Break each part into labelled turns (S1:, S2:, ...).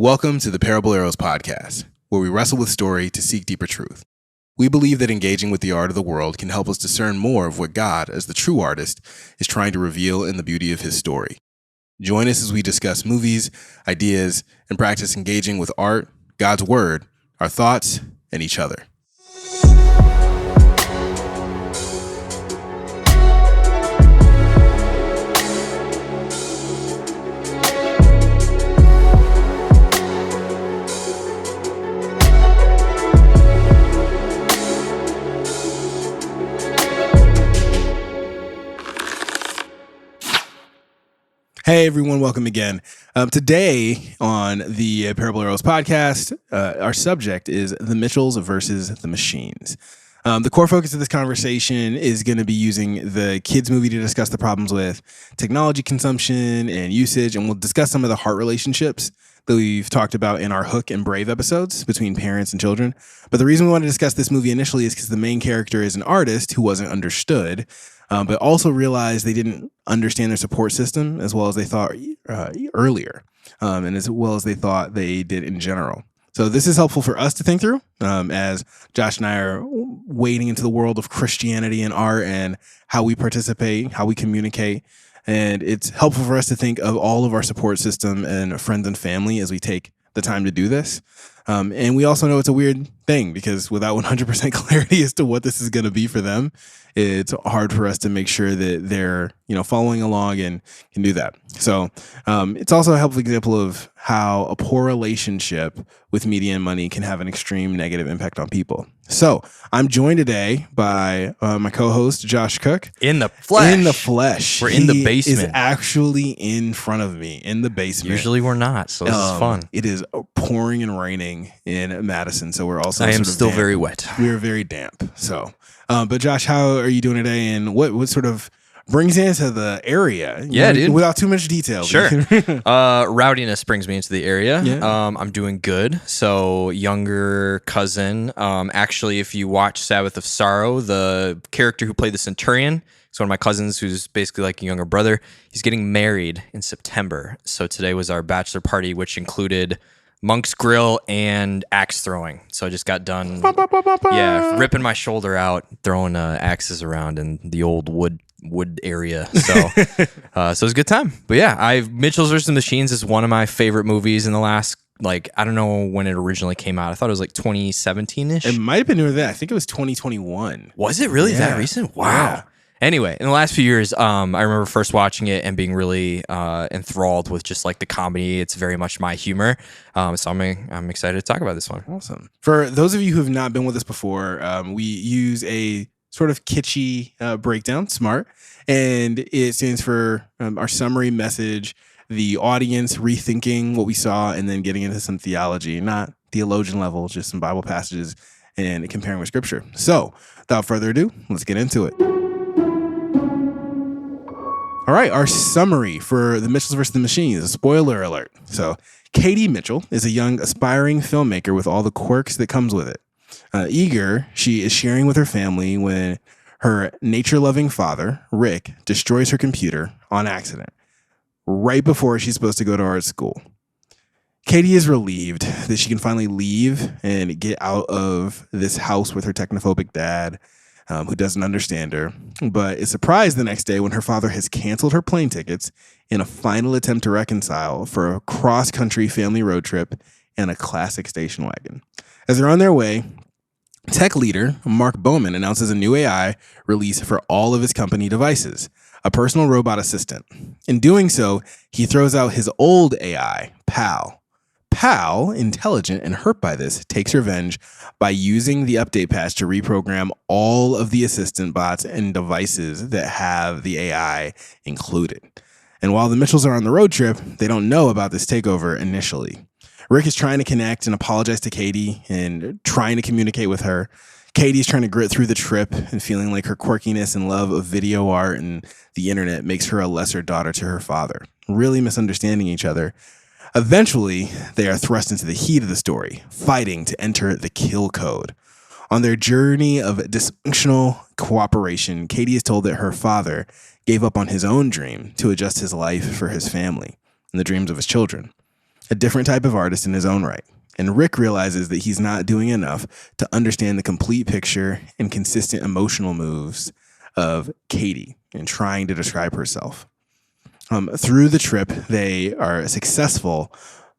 S1: Welcome to the Parable Arrows podcast, where we wrestle with story to seek deeper truth. We believe that engaging with the art of the world can help us discern more of what God, as the true artist, is trying to reveal in the beauty of his story. Join us as we discuss movies, ideas, and practice engaging with art, God's word, our thoughts, and each other. Hey everyone, welcome again. Today on the Parable Arrows podcast, our subject is the Mitchells versus the machines. The core focus of this conversation is going to be using the kids movie to discuss the problems with technology consumption and usage, and we'll discuss some of the heart relationships that we've talked about in our Hook and Brave episodes between parents and children. But the reason we want to discuss this movie initially is because the main character is an artist who wasn't understood, but also realized they didn't understand their support system as well as they thought earlier, and as well as they thought they did in general. So this is helpful for us to think through as Josh and I are wading into the world of Christianity and art and how we participate, how we communicate. And it's helpful for us to think of all of our support system and friends and family as we take the time to do this. And we also know it's a weird thing because without 100% clarity as to what this is going to be for them, it's hard for us to make sure that they're, following along and can do that. So it's also a helpful example of how a poor relationship with media and money can have an extreme negative impact on people. So I'm joined today by my co-host, Josh Cook.
S2: In the flesh.
S1: In the flesh.
S2: We're in the basement.
S1: He is actually in front of me in the basement.
S2: Usually we're not, so this is fun.
S1: It is pouring and raining in Madison, so we're also
S2: I am still very wet.
S1: We're very damp. So, but Josh, how are you doing today? And what sort of brings you into the area?
S2: Yeah, dude.
S1: Without too much detail.
S2: Sure. Rowdiness brings me into the area. Yeah. I'm doing good. So, younger cousin. Actually, if you watch Sabbath of Sorrow, the character who played the Centurion, it's one of my cousins who's basically like a younger brother. He's getting married in September. So today was our bachelor party, which included Monk's Grill and axe throwing. So I just got done, ripping my shoulder out, throwing axes around in the old wood area. So so it was a good time. But yeah, Mitchells vs. Machines is one of my favorite movies in the last, I don't know when it originally came out. I thought it was 2017-ish.
S1: It might have been near that. I think it was 2021.
S2: Was it really that recent? Wow. Yeah. Anyway, in the last few years, I remember first watching it and being really enthralled with just the comedy. It's very much my humor. So I'm excited to talk about this one.
S1: Awesome. For those of you who have not been with us before, we use a sort of kitschy breakdown, SMART, and it stands for our summary message, the audience rethinking what we saw, and then getting into some theology, not theologian level, just some Bible passages and comparing with scripture. So without further ado, let's get into it. All right, our summary for the Mitchells vs. the Machines, spoiler alert. So Katie Mitchell is a young aspiring filmmaker with all the quirks that comes with it. Eager, she is sharing with her family when her nature-loving father, Rick, destroys her computer on accident, right before she's supposed to go to art school. Katie is relieved that she can finally leave and get out of this house with her technophobic dad, who doesn't understand her, but is surprised the next day when her father has canceled her plane tickets in a final attempt to reconcile for a cross-country family road trip and a classic station wagon. As they're on their way, tech leader Mark Bowman announces a new AI release for all of his company devices, a personal robot assistant. In doing so, he throws out his old AI, Pal. Pal, intelligent and hurt by this, takes revenge by using the update patch to reprogram all of the assistant bots and devices that have the AI included. And while the Mitchells are on the road trip, they don't know about this takeover initially. Rick is trying to connect and apologize to Katie and trying to communicate with her. Katie's trying to grit through the trip and feeling like her quirkiness and love of video art and the internet makes her a lesser daughter to her father, really misunderstanding each other. Eventually, they are thrust into the heat of the story, fighting to enter the kill code. On their journey of dysfunctional cooperation, Katie is told that her father gave up on his own dream to adjust his life for his family and the dreams of his children. a different type of artist in his own right. And Rick realizes that he's not doing enough to understand the complete picture and consistent emotional moves of Katie in trying to describe herself. Through the trip, they are successful,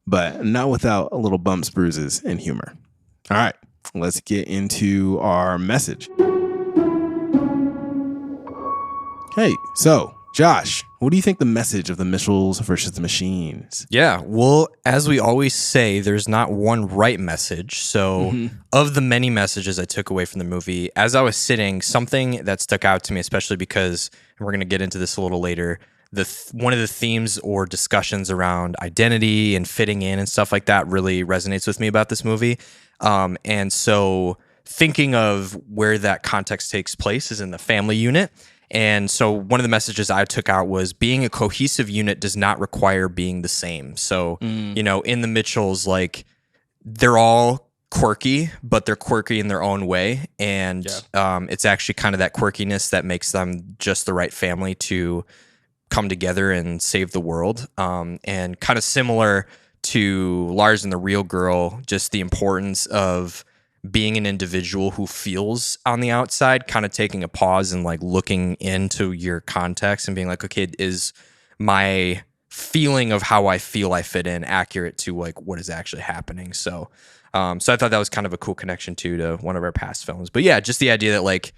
S1: but not without a little bumps, bruises, and humor. All right, let's get into our message. Hey, so Josh, what do you think the message of the Mitchells versus the Machines?
S2: Yeah, well, as we always say, there's not one right message. So, of the many messages I took away from the movie, as I was sitting, something that stuck out to me, especially because, and we're going to get into this a little later, one of the themes or discussions around identity and fitting in and stuff like that really resonates with me about this movie. And so, thinking of where that context takes place is in the family unit. And so one of the messages I took out was being a cohesive unit does not require being the same. So, you know, in the Mitchells, like, they're all quirky, but they're quirky in their own way. And it's actually kind of that quirkiness that makes them just the right family to come together and save the world. And kind of similar to Lars and the Real Girl, just the importance of being an individual who feels on the outside, kind of taking a pause and like looking into your context and being like, okay, is my feeling of how I feel I fit in accurate to like what is actually happening? So I thought that was kind of a cool connection too to one of our past films. But yeah, just the idea that like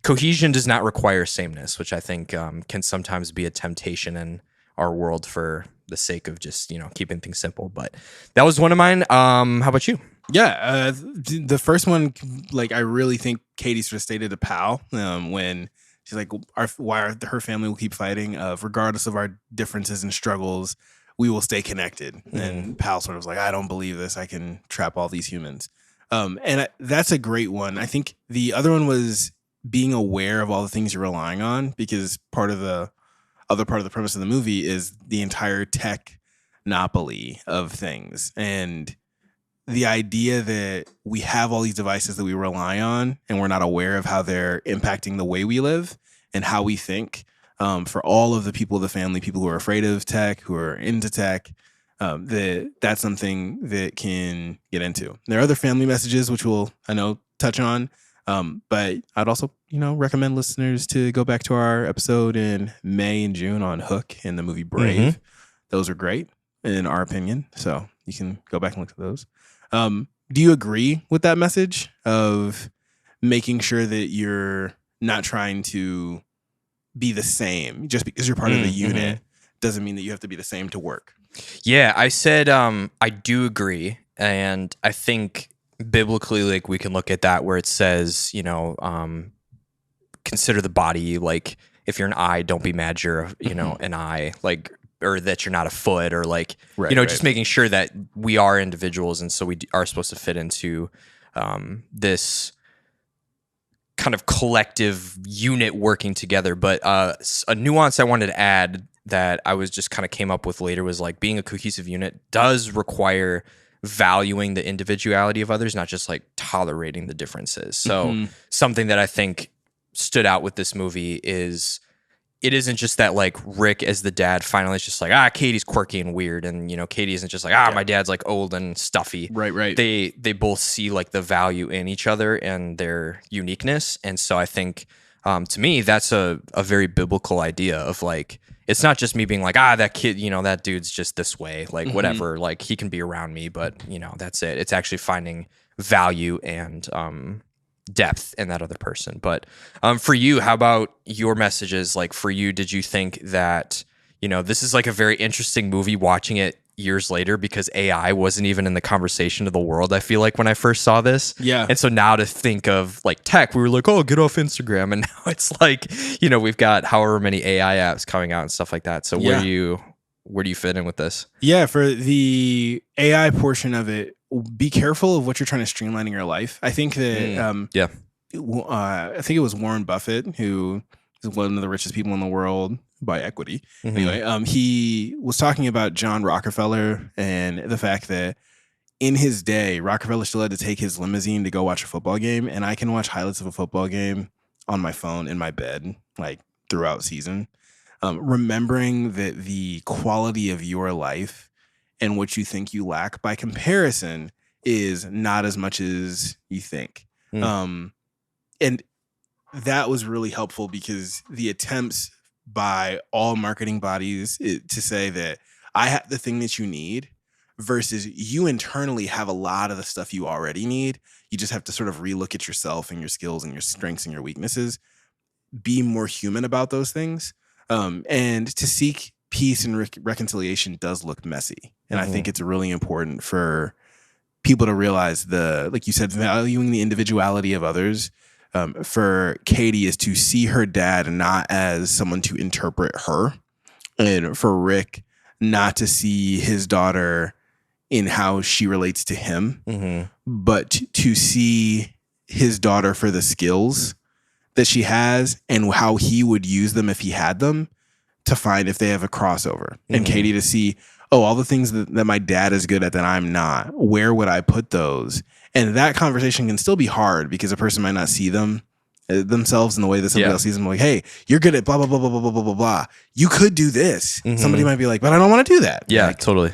S2: cohesion does not require sameness, which I think can sometimes be a temptation in our world for the sake of just, you know, keeping things simple. But that was one of mine. How about you?
S1: Yeah, the first one, like, I really think Katie sort of stated to Pal when she's like, her family will keep fighting, regardless of our differences and struggles, we will stay connected. And Pal sort of was like, I don't believe this. I can trap all these humans. That's a great one. I think the other one was being aware of all the things you're relying on, because part of the premise of the movie is the entire technopoly of things. And the idea that we have all these devices that we rely on and we're not aware of how they're impacting the way we live and how we think, for all of the people of the family, people who are afraid of tech, who are into tech, that's something that can get into. There are other family messages, which we'll, I know, touch on. But I'd also, recommend listeners to go back to our episode in May and June on Hook and the movie Brave. Those are great in our opinion. So you can go back and look at those. Do you agree with that message of making sure that you're not trying to be the same just because you're part of the unit doesn't mean that you have to be the same to work?
S2: Yeah, I said I do agree. And I think biblically, like, we can look at that where it says, consider the body, like, if you're an eye, don't be mad you're, an eye, like, or that you're not a foot, or like, just making sure that we are individuals. And so we are supposed to fit into this kind of collective unit working together. But a nuance I wanted to add that I was just kind of came up with later was like being a cohesive unit does require valuing the individuality of others, not just like tolerating the differences. So something that I think stood out with this movie is it isn't just that like Rick as the dad finally is just like, Katie's quirky and weird. And, Katie isn't just like, my dad's like old and stuffy.
S1: Right.
S2: They both see like the value in each other and their uniqueness. And so I think to me, that's a very biblical idea of like, it's not just me being like, that kid, that dude's just this way, like whatever, like he can be around me, but that's it. It's actually finding value and depth in that other person. But for you, how about your messages? Like for you, did you think that, this is like a very interesting movie watching it years later because AI wasn't even in the conversation of the world, I feel like, when I first saw this.
S1: Yeah.
S2: And so now to think of like tech, we were like, get off Instagram. And now it's like, we've got however many AI apps coming out and stuff like that. So where do you fit in with this?
S1: Yeah, for the AI portion of it, be careful of what you're trying to streamline in your life. I think that I think it was Warren Buffett, who is one of the richest people in the world by equity. Anyway, he was talking about John Rockefeller and the fact that in his day, Rockefeller still had to take his limousine to go watch a football game, and I can watch highlights of a football game on my phone in my bed, like throughout season. Remembering that the quality of your life and what you think you lack by comparison is not as much as you think. And that was really helpful because the attempts by all marketing bodies to say that I have the thing that you need versus you internally have a lot of the stuff you already need. You just have to sort of relook at yourself and your skills and your strengths and your weaknesses. Be more human about those things. And to seek peace and reconciliation does look messy. And I think it's really important for people to realize like you said, valuing the individuality of others. For Katie is to see her dad not as someone to interpret her, and for Rick not to see his daughter in how she relates to him, but to see his daughter for the skills that she has and how he would use them if he had them to find if they have a crossover. And Katie to see, all the things that my dad is good at that I'm not, where would I put those? And that conversation can still be hard because a person might not see themselves in the way that somebody else sees them. Like, hey, you're good at blah, blah, blah, blah, blah, blah, blah, blah, blah. You could do this. Somebody might be like, but I don't want to do that.
S2: Yeah,
S1: like,
S2: totally.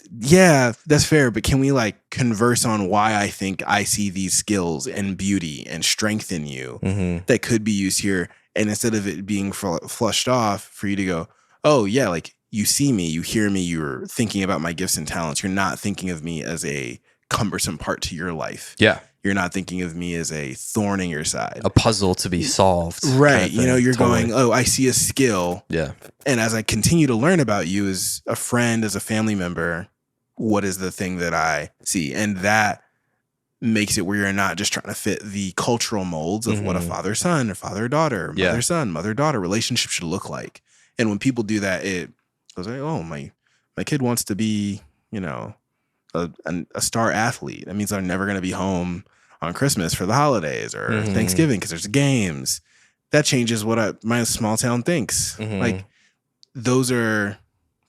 S1: Yeah, that's fair. But can we like converse on why I think I see these skills and beauty and strength in you that could be used here? And instead of it being flushed off, for you to go, oh yeah, like you see me, you hear me, you're thinking about my gifts and talents. You're not thinking of me as a cumbersome part to your life.
S2: Yeah.
S1: You're not thinking of me as a thorn in your side.
S2: A puzzle to be solved.
S1: Right.
S2: Kind of
S1: You know, you're
S2: totally.
S1: going, I see a skill.
S2: Yeah.
S1: And as I continue to learn about you as a friend, as a family member, what is the thing that I see? And that makes it where you're not just trying to fit the cultural molds of what a father-son or father-daughter, mother-son, mother-daughter relationship should look like. And when people do that, it goes like, oh, my kid wants to be, you know, a star athlete. That means they're never going to be home on Christmas for the holidays or Thanksgiving because there's games. That changes what my small town thinks. Like those are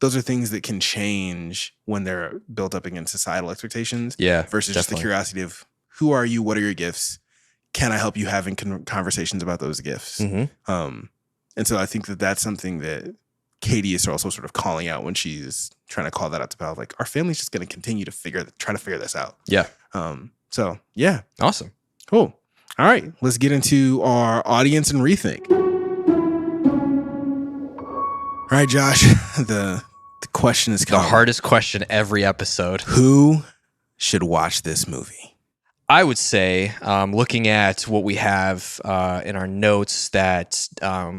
S1: things that can change when they're built up against societal expectations. Yeah, versus just the curiosity of who are you? What are your gifts? Can I help you having conversations about those gifts? And so I think that that's something that Katie is also sort of calling out when she's trying to call that out to Pal. Like, our family's just going to continue to try to figure this out. Yeah. So yeah.
S2: Awesome.
S1: Cool. All right. Let's get into our audience and rethink. All right, Josh. The question is coming.
S2: The hardest question every episode.
S1: Who should watch this movie?
S2: I would say, looking at what we have in our notes, that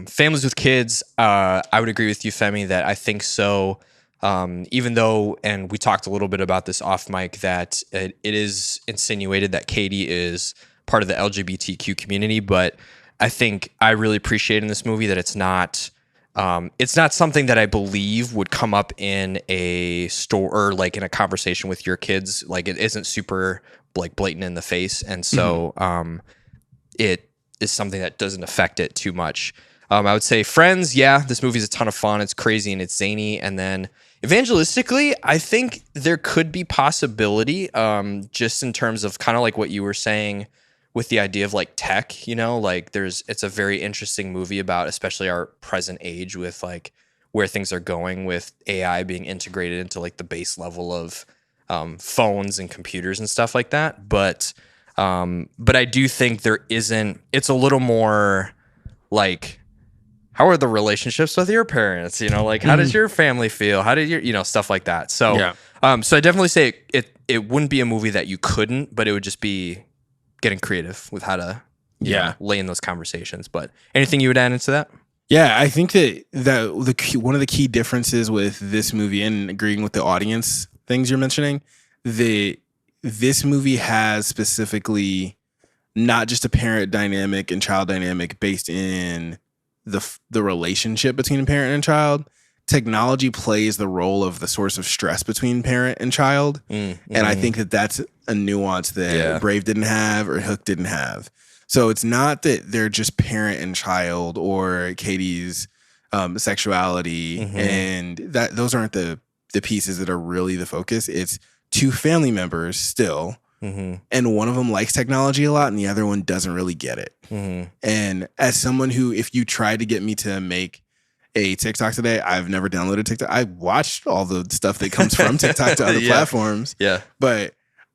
S2: families with kids, I would agree with you, Femi, that I think so. Even though, and we talked a little bit about this off mic, that it is insinuated that Katie is part of the LGBTQ community, but I think I really appreciate in this movie that it's not something that I believe would come up in a store or like in a conversation with your kids. Like, it isn't super like blatant in the face. And so it is something that doesn't affect it too much. I would say Friends, yeah, this movie is a ton of fun. It's crazy and it's zany. And then evangelistically, I think there could be possibility just in terms of kind of like what you were saying with the idea of like tech, you know, like it's a very interesting movie about especially our present age with like where things are going with AI being integrated into like the base level of phones and computers and stuff like that. But I do think it's a little more like, how are the relationships with your parents? You know, like how does your family feel? How did your, stuff like that. So, so I definitely say it wouldn't be a movie that you couldn't, but it would just be getting creative with how to lay in those conversations. But anything you would add into that?
S1: Yeah, I think that one of the key differences with this movie, and agreeing with the audience things you're mentioning, this movie has specifically not just a parent dynamic and child dynamic based in the relationship between parent and child. Technology plays the role of the source of stress between parent and child. And I think that that's a nuance that Brave didn't have or Hook didn't have. So it's not that they're just parent and child or Katie's sexuality and that those aren't the pieces that are really the focus. It's two family members still. And one of them likes technology a lot and the other one doesn't really get it. And as someone who, if you tried to get me to make a TikTok today. I've never downloaded TikTok. I watched all the stuff that comes from TikTok to other platforms.
S2: Yeah.
S1: But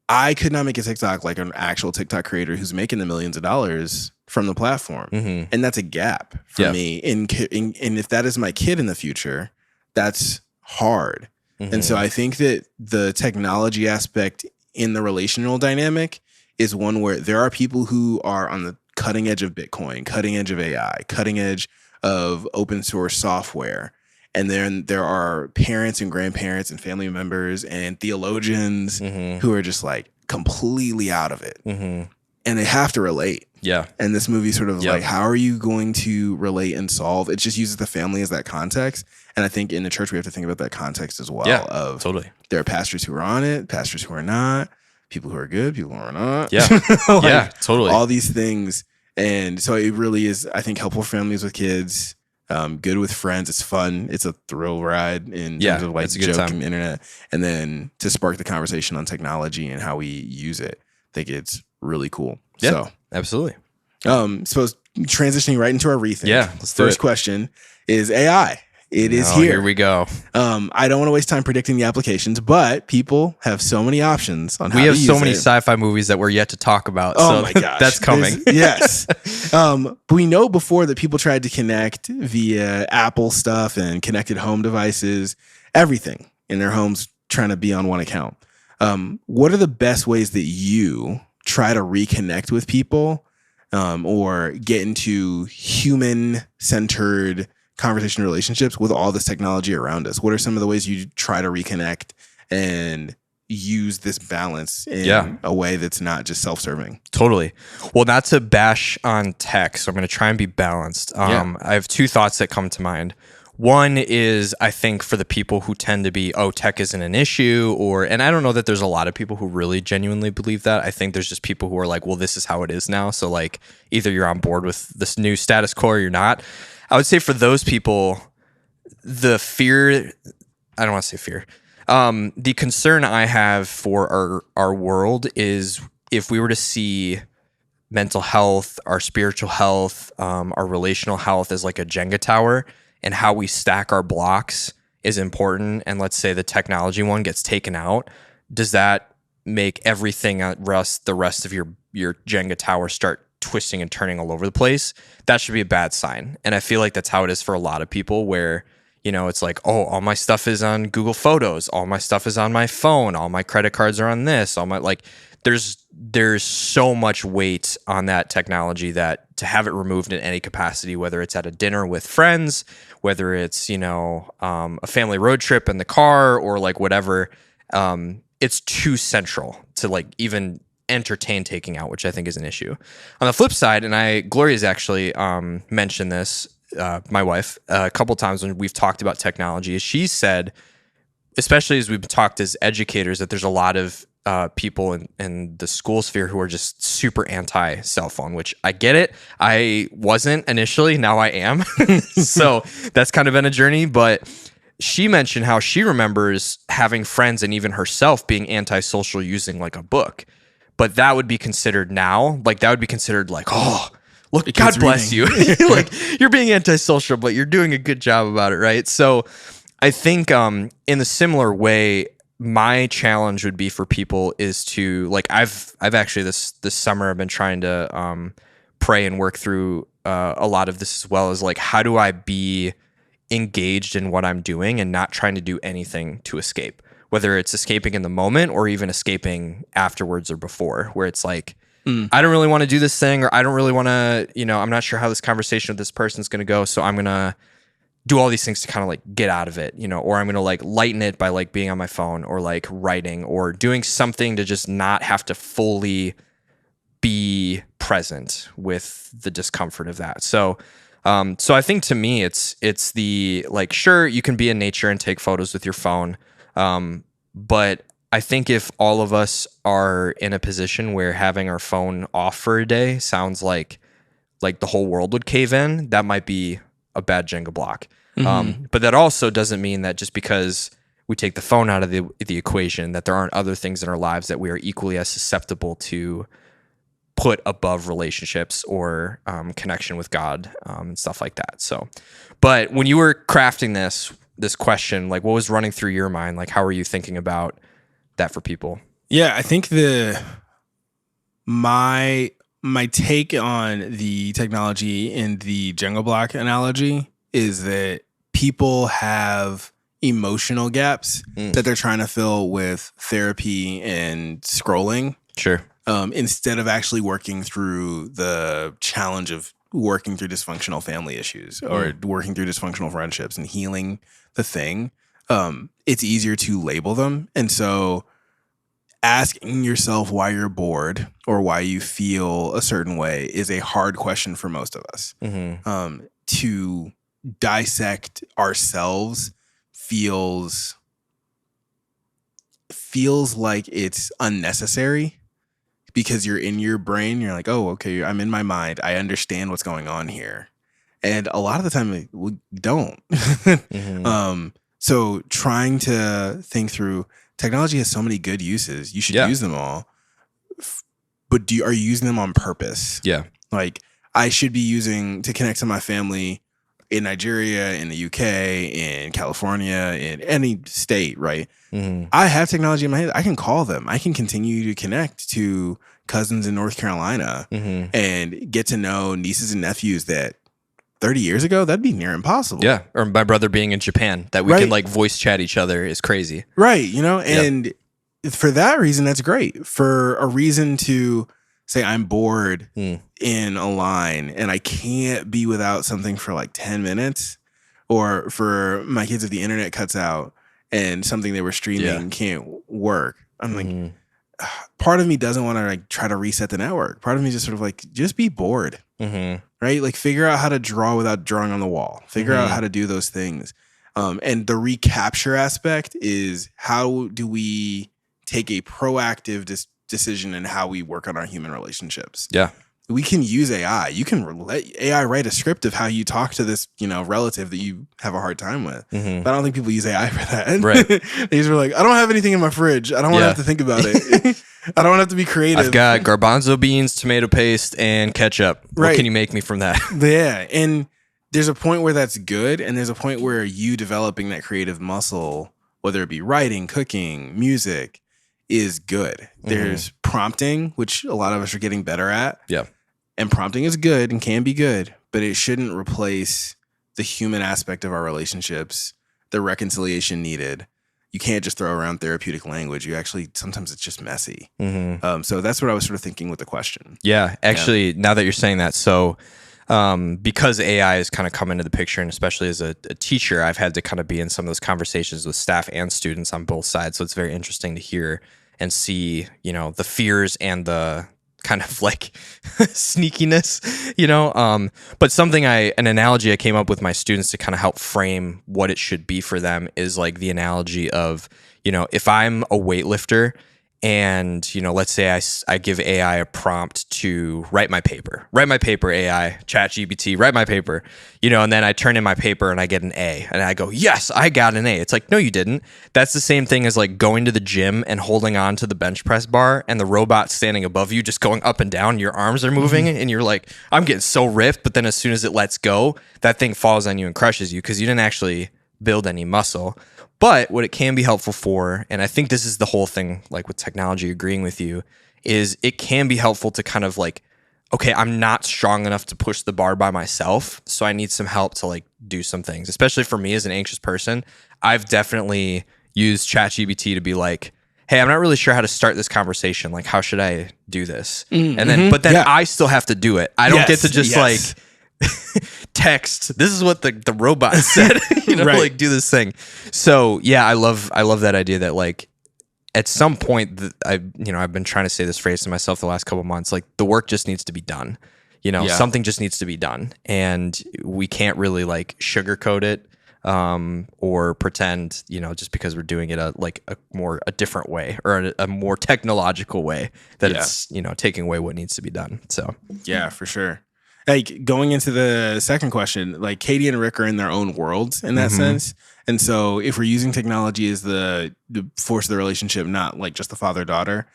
S1: I could not make a TikTok like an actual TikTok creator who's making the millions of dollars from the platform.
S2: Mm-hmm.
S1: And that's a gap for me. And if that is my kid in the future, that's hard. Mm-hmm. And so I think that the technology aspect in the relational dynamic is one where there are people who are on the cutting edge of Bitcoin, cutting edge of AI, cutting edge of open source software. And then there are parents and grandparents and family members and theologians who are just like completely out of it. Mm-hmm. And they have to relate.
S2: Yeah.
S1: And this movie sort of like, how are you going to relate and solve? It just uses the family as that context. And I think in the church, we have to think about that context as well.
S2: Yeah,
S1: of
S2: totally.
S1: There are pastors who are on it, pastors who are not, people who are good, people who are not.
S2: Yeah.
S1: Like,
S2: yeah, totally.
S1: All these things. And so it really is, I think, helpful for families with kids, good with friends. It's fun. It's a thrill ride in terms of like joke and internet. And then to spark the conversation on technology and how we use it, I think it's really cool.
S2: Yeah,
S1: so
S2: absolutely.
S1: Suppose transitioning right into our rethink.
S2: Yeah, let's do
S1: First question is AI. It is here.
S2: Here we go.
S1: I don't want to waste time predicting the applications, but people have so many options on how
S2: to use it. We have so many
S1: sci-fi
S2: movies that we're yet to talk about.
S1: Oh
S2: so
S1: my gosh.
S2: That's coming.
S1: Yes. But we know before that people tried to connect via Apple stuff and connected home devices, everything in their homes trying to be on one account. What are the best ways that you try to reconnect with people or get into human-centered conversation relationships with all this technology around us? What are some of the ways you try to reconnect and use this balance in a way that's not just self-serving?
S2: Totally. Well, not to bash on tech, so I'm going to try and be balanced. I have two thoughts that come to mind. One is, I think, for the people who tend to be, tech isn't an issue, and I don't know that there's a lot of people who really genuinely believe that. I think there's just people who are like, well, this is how it is now. So like either you're on board with this new status quo or you're not. I would say for those people, the fear, I don't want to say fear. The concern I have for our world is if we were to see mental health, our spiritual health, our relational health as like a Jenga tower, and how we stack our blocks is important. And let's say the technology one gets taken out. Does that make everything the rest of your Jenga tower start twisting and turning all over the place? That should be a bad sign. And I feel like that's how it is for a lot of people where, it's like, all my stuff is on Google Photos. All my stuff is on my phone. All my credit cards are on this. There's so much weight on that technology that to have it removed in any capacity, whether it's at a dinner with friends, whether it's, a family road trip in the car or like whatever, it's too central to like even entertain taking out, which I think is an issue. On the flip side, and Gloria's actually mentioned this, my wife, a couple times when we've talked about technology, she said, especially as we've talked as educators, that there's a lot of people in the school sphere who are just super anti cell phone, which I get it. I wasn't initially, now I am. So that's kind of been a journey, but she mentioned how she remembers having friends and even herself being antisocial using like a book. But that would be considered now, like that would be considered like, look, God bless you. Like you're being antisocial, but you're doing a good job about it, right? So I think in a similar way, my challenge would be for people is to like I've actually this summer I've been trying to pray and work through a lot of this as well as like how do I be engaged in what I'm doing and not trying to do anything to escape, whether it's escaping in the moment or even escaping afterwards or before, where it's like I don't really want to do this thing, or I don't really want to, I'm not sure how this conversation with this person's going to go, so I'm going to do all these things to kind of like get out of it, or I'm going to like lighten it by like being on my phone or like writing or doing something to just not have to fully be present with the discomfort of that. So I think to me, it's the like, sure, you can be in nature and take photos with your phone. But I think if all of us are in a position where having our phone off for a day sounds like the whole world would cave in, that might be a bad Jenga block. Mm-hmm. But that also doesn't mean that just because we take the phone out of the equation, that there aren't other things in our lives that we are equally as susceptible to put above relationships or connection with God and stuff like that. So, but when you were crafting this question, like what was running through your mind? Like, how were you thinking about that for people?
S1: Yeah, I think my take on the technology in the Jungle Block analogy is that people have emotional gaps that they're trying to fill with therapy and scrolling.
S2: Sure.
S1: Instead of actually working through the challenge of working through dysfunctional family issues or working through dysfunctional friendships and healing the thing, it's easier to label them. And so asking yourself why you're bored or why you feel a certain way is a hard question for most of us. To dissect ourselves feels like it's unnecessary. Because you're in your brain, you're like, oh, okay, I'm in my mind. I understand what's going on here. And a lot of the time, we don't. So trying to think through, technology has so many good uses. You should use them all. But are you using them on purpose?
S2: Yeah.
S1: Like, I should be using to connect to my family in Nigeria, in the UK, in California, in any state, right? I have technology in my hand. I can call them. I can continue to connect to cousins in North Carolina and get to know nieces and nephews that 30 years ago, that'd be near impossible.
S2: Yeah. Or my brother being in Japan, that we can like voice chat each other is crazy.
S1: Right. You know, and for that reason, that's great. For a reason to say I'm bored in a line and I can't be without something for like 10 minutes, or for my kids, if the internet cuts out and something they were streaming can't work. I'm like, part of me doesn't want to like try to reset the network. Part of me just sort of like, just be bored, right? Like figure out how to draw without drawing on the wall. Figure out how to do those things. And the recapture aspect is, how do we take a proactive decision in how we work on our human relationships?
S2: Yeah.
S1: We can use AI. You can let AI write a script of how you talk to this, relative that you have a hard time with. But I don't think people use AI for that.
S2: Right.
S1: They just were like, I don't have anything in my fridge. I don't want to have to think about it. I don't want to have to be creative.
S2: I've got garbanzo beans, tomato paste, and ketchup.
S1: Right.
S2: What can you make me from that?
S1: Yeah. And there's a point where that's good. And there's a point where you developing that creative muscle, whether it be writing, cooking, music, is good. There's prompting, which a lot of us are getting better at.
S2: Yeah.
S1: And prompting is good and can be good, but it shouldn't replace the human aspect of our relationships, the reconciliation needed. You can't just throw around therapeutic language. You actually, sometimes it's just messy. So that's what I was sort of thinking with the question.
S2: Yeah. Actually, now that you're saying that, so because AI has kind of come into the picture, and especially as a teacher, I've had to kind of be in some of those conversations with staff and students on both sides. So it's very interesting to hear and see, the fears and the kind of like sneakiness, but an analogy I came up with my students to kind of help frame what it should be for them is like the analogy of, if I'm a weightlifter and, let's say I give AI a prompt to write my paper, AI, ChatGPT, write my paper, and then I turn in my paper and I get an A and I go, yes, I got an A. It's like, no, you didn't. That's the same thing as like going to the gym and holding on to the bench press bar and the robot standing above you, just going up and down. Your arms are moving and you're like, I'm getting so ripped. But then as soon as it lets go, that thing falls on you and crushes you because you didn't actually build any muscle. But what it can be helpful for, and I think this is the whole thing, like with technology, agreeing with you, is it can be helpful to kind of like, okay, I'm not strong enough to push the bar by myself, so I need some help to like do some things. Especially for me as an anxious person, I've definitely used ChatGPT to be like, hey, I'm not really sure how to start this conversation. Like, how should I do this? And then, but then I still have to do it. I don't get to just like text, this is what the robot said, like do this thing. So yeah, I love that idea that like at some point I've been trying to say this phrase to myself the last couple of months, like the work just needs to be done. Something just needs to be done, and we can't really like sugarcoat it or pretend, just because we're doing it a different way or a more technological way that it's taking away what needs to be done. So
S1: yeah, for sure. Like going into the second question, like Katie and Rick are in their own worlds in that sense. And so if we're using technology as the force of the relationship, not like just the father-daughter,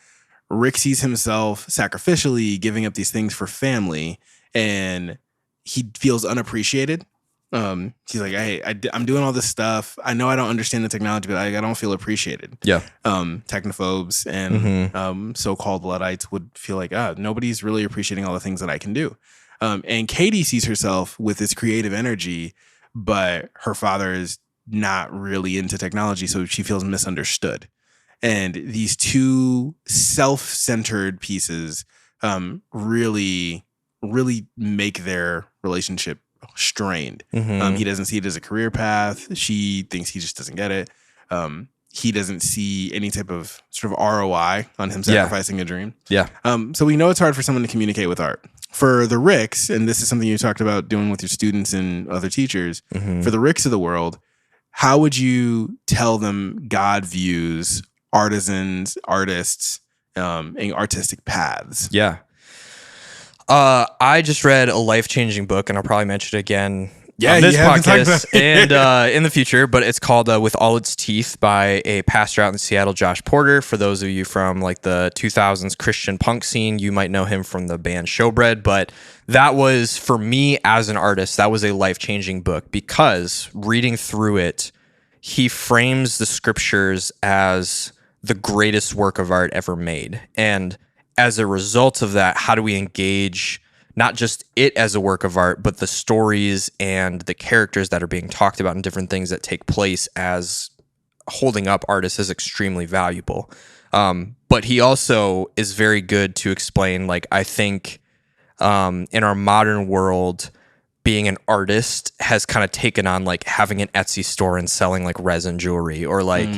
S1: Rick sees himself sacrificially giving up these things for family, and he feels unappreciated. He's like, hey, I'm doing all this stuff. I know I don't understand the technology, but I don't feel appreciated.
S2: Yeah.
S1: Technophobes and so-called Luddites would feel like, nobody's really appreciating all the things that I can do. And Katie sees herself with this creative energy, but her father is not really into technology, so she feels misunderstood. And these two self-centered pieces really make their relationship strained. He doesn't see it as a career path. She thinks he just doesn't get it. He doesn't see any type of sort of ROI on him sacrificing a dream.
S2: Yeah.
S1: So we know it's hard for someone to communicate with art. For the Ricks, and this is something you talked about doing with your students and other teachers, for the Ricks of the world, how would you tell them God views artisans, artists, and artistic paths?
S2: Yeah. I just read a life-changing book, and I'll probably mention it again on this podcast and in the future, but it's called With All Its Teeth by a pastor out in Seattle, Josh Porter. For those of you from like the 2000s Christian punk scene, you might know him from the band Showbread, but that was, for me as an artist, that was a life-changing book because reading through it, he frames the scriptures as the greatest work of art ever made. And as a result of that, how do we engage not just it as a work of art, but the stories and the characters that are being talked about and different things that take place as holding up artists as extremely valuable. But he also is very good to explain, like, I think in our modern world, being an artist has kind of taken on like having an Etsy store and selling like resin jewelry, or like,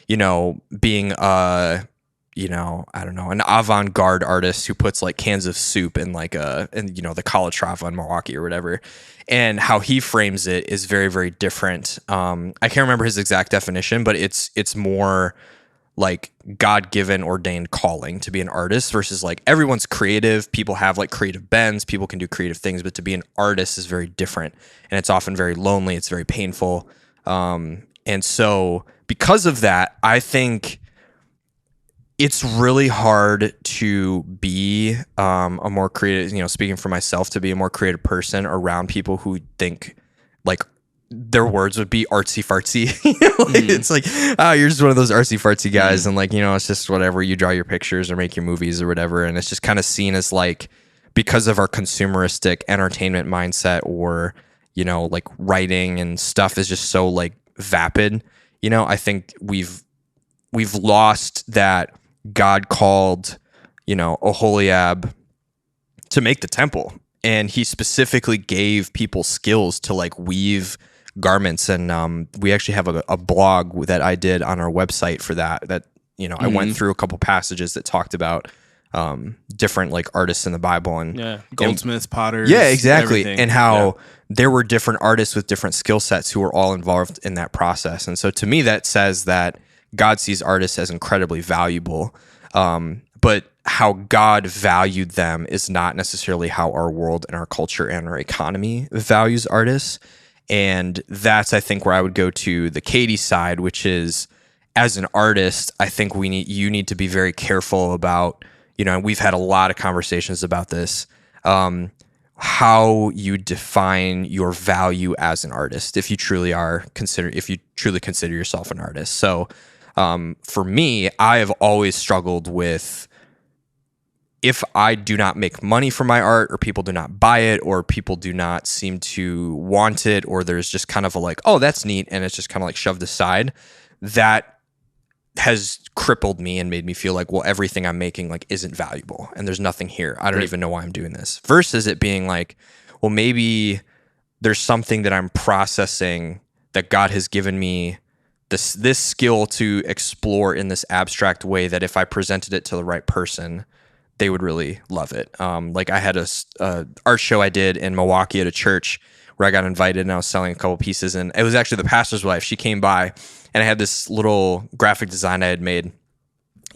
S2: you know, being I don't know, an avant-garde artist who puts like cans of soup in like you know, the Calatrava in Milwaukee or whatever. And how he frames it is very, very different. I can't remember his exact definition, but it's more like God-given ordained calling to be an artist versus like everyone's creative. People have like creative bends. People can do creative things, but to be an artist is very different. And it's often very lonely. It's very painful. And so because of that, I think it's really hard to be a more creative, you know, speaking for myself, to be a more creative person around people who think like their words would be artsy fartsy. It's like, oh, you're just one of those artsy fartsy guys. And like, you know, it's just whatever, you draw your pictures or make your movies or whatever. And it's just kind of seen as like, because of our consumeristic entertainment mindset, or, you know, like writing and stuff is just so like vapid. You know, I think we've lost that God called, you know, Oholiab to make the temple. And he specifically gave people skills to like weave garments. And we actually have a blog that I did on our website for that, you know, I went through a couple passages that talked about different like artists in the Bible and
S1: goldsmiths, potters.
S2: Yeah, exactly.
S1: Everything.
S2: And how there were different artists with different skill sets who were all involved in that process. And so to me, that says that God sees artists as incredibly valuable. But how God valued them is not necessarily how our world and our culture and our economy values artists. And that's, I think, where I would go to the Katie side, which is, as an artist, I think you need to be very careful about, you know, we've had a lot of conversations about this, how you define your value as an artist, if you truly consider yourself an artist. So for me, I have always struggled with, if I do not make money from my art, or people do not buy it, or people do not seem to want it, or there's just kind of a like, oh, that's neat, and it's just kind of like shoved aside, that has crippled me and made me feel like, well, everything I'm making like isn't valuable and there's nothing here. I don't even know why I'm doing this. Versus it being like, well, maybe there's something that I'm processing that God has given me this skill to explore in this abstract way, that if I presented it to the right person, they would really love it. Like I had a art show I did in Milwaukee at a church where I got invited, and I was selling a couple pieces, and it was actually the pastor's wife. She came by, and I had this little graphic design I had made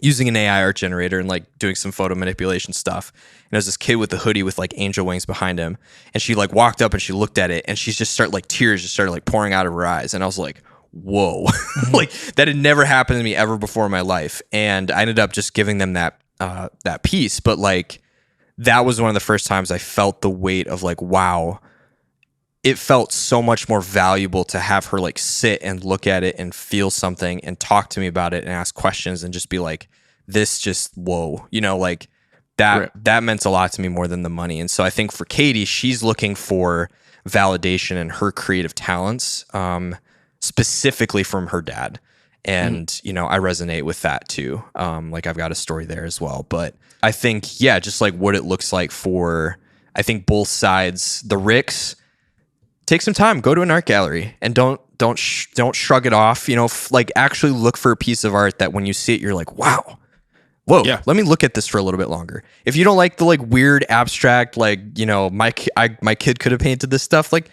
S2: using an AI art generator and like doing some photo manipulation stuff. And there was this kid with a hoodie with like angel wings behind him, and she like walked up and she looked at it, and she just started tears just started like pouring out of her eyes, and I was like, whoa. Like that had never happened to me ever before in my life. And I ended up just giving them that that piece. But like, that was one of the first times I felt the weight of like, wow, it felt so much more valuable to have her like sit and look at it and feel something and talk to me about it and ask questions and just be like, this just, whoa, you know, like that meant a lot to me more than the money. And so I think for Katie, she's looking for validation in her creative talents, specifically from her dad. And, you know, I resonate with that too. Like I've got a story there as well, but I think, yeah, just like what it looks like for, I think both sides, the Ricks, take some time, go to an art gallery and don't shrug it off, you know, like actually look for a piece of art that when you see it, you're like, wow, whoa, let me look at this for a little bit longer. If you don't like the like weird abstract, like, you know, my kid could have painted this stuff, like,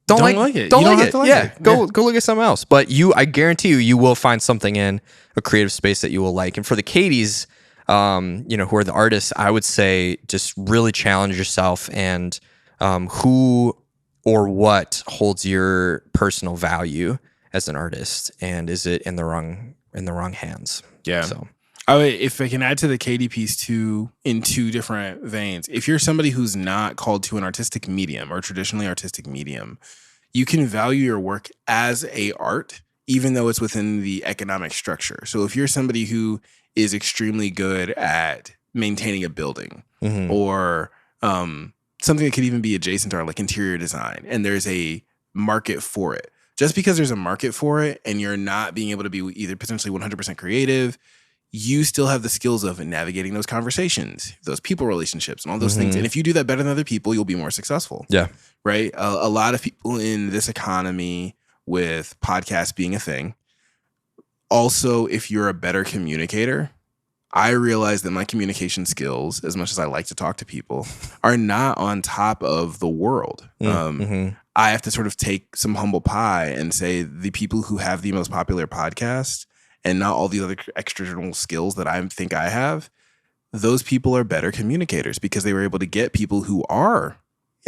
S2: don't like it. Don't like it. Yeah, go look at something else. But I guarantee you will find something in a creative space that you will like. And for the Katies, you know, who are the artists, I would say just really challenge yourself and who or what holds your personal value as an artist, and is it in the wrong hands?
S1: Yeah.
S2: So.
S1: If I can add to the Katie piece too, in two different veins, if you're somebody who's not called to an artistic medium or traditionally artistic medium, you can value your work as a art, even though it's within the economic structure. So if you're somebody who is extremely good at maintaining a building or something that could even be adjacent to art, like interior design, and there's a market for it, just because there's a market for it and you're not being able to be either potentially 100% creative, you still have the skills of navigating those conversations, those people relationships and all those things. And if you do that better than other people, you'll be more successful.
S2: Yeah.
S1: Right. A lot of people in this economy, with podcasts being a thing, also, if you're a better communicator, I realize that my communication skills, as much as I like to talk to people, are not on top of the world. I have to sort of take some humble pie and say the people who have the most popular podcast and not all the other external skills that I think I have, those people are better communicators because they were able to get people who are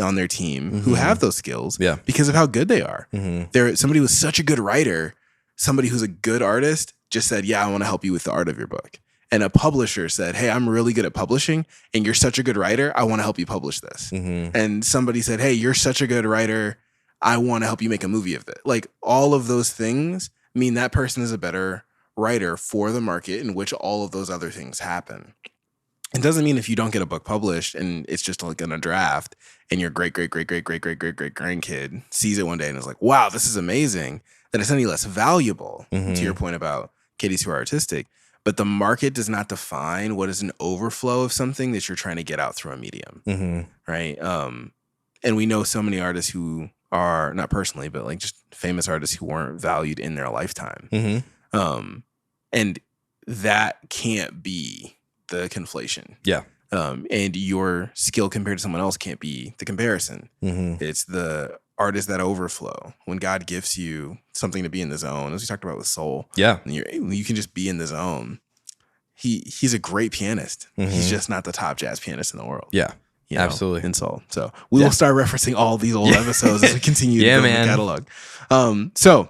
S1: on their team who have those skills because of how good they are. Somebody who's such a good writer, somebody who's a good artist just said, yeah, I want to help you with the art of your book. And a publisher said, hey, I'm really good at publishing and you're such a good writer, I want to help you publish this. And somebody said, hey, you're such a good writer, I want to help you make a movie of it. Like, all of those things mean that person is a better writer for the market in which all of those other things happen. It doesn't mean if you don't get a book published and it's just like in a draft and your great grandkid sees it one day and is like, wow, this is amazing, that it's any less valuable, to your point about kiddies who are artistic. But the market does not define what is an overflow of something that you're trying to get out through a medium. Right. And we know so many artists who are, not personally, but like just famous artists who weren't valued in their lifetime. And that can't be the conflation. Yeah. And your skill compared to someone else can't be the comparison. It's the artist that overflow. When God gifts you something to be in the zone, as we talked about with soul. Yeah. You can just be in the zone. He's a great pianist. He's just not the top jazz pianist in the world. Yeah. You know, absolutely. In soul. So we will start referencing all these old episodes as we continue to build the catalog. So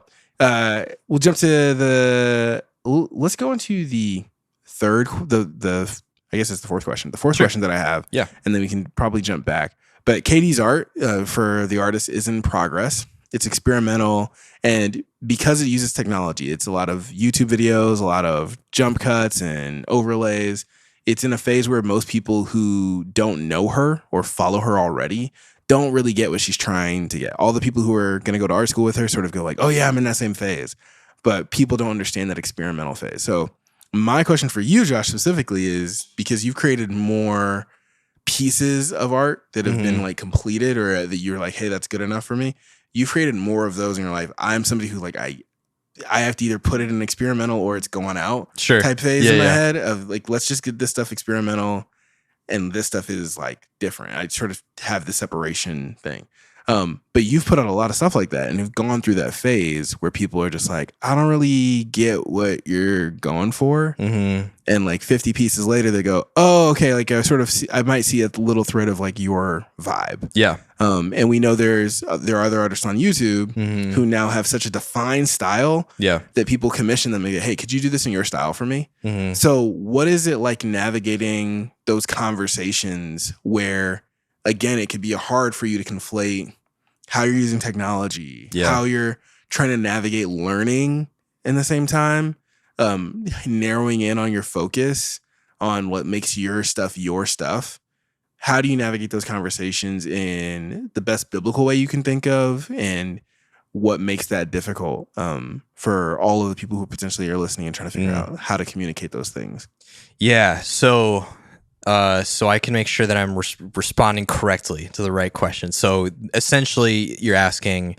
S1: we'll jump to let's go into the third, I guess it's the fourth question. The fourth question that I have. Yeah. And then we can probably jump back. But Katie's art for the artist is in progress. It's experimental. And because it uses technology, it's a lot of YouTube videos, a lot of jump cuts and overlays. It's in a phase where most people who don't know her or follow her already don't really get what she's trying to get. All the people who are going to go to art school with her sort of go like, oh yeah, I'm in that same phase. But people don't understand that experimental phase. So my question for you, Josh, specifically is, because you've created more pieces of art that have been like completed, or that you're like, hey, that's good enough for me. You've created more of those in your life. I'm somebody who like, I have to either put it in experimental or it's going out type phase in my head of like, let's just get this stuff experimental and this stuff is like different. I sort of have the separation thing. But you've put out a lot of stuff like that and have gone through that phase where people are just like, I don't really get what you're going for.
S2: Mm-hmm.
S1: And like 50 pieces later, they go, oh, okay. Like I might see a little thread of like your vibe.
S2: Yeah.
S1: And we know there are other artists on YouTube who now have such a defined style that people commission them and go, hey, could you do this in your style for me?
S2: Mm-hmm.
S1: So what is it like navigating those conversations where, again, it could be hard for you to conflate how you're using technology, how you're trying to navigate learning in the same time, narrowing in on your focus on what makes your stuff. How do you navigate those conversations in the best biblical way you can think of, and what makes that difficult for all of the people who potentially are listening and trying to figure out how to communicate those things?
S2: Yeah. So I can make sure that I'm responding correctly to the right question. So essentially, you're asking,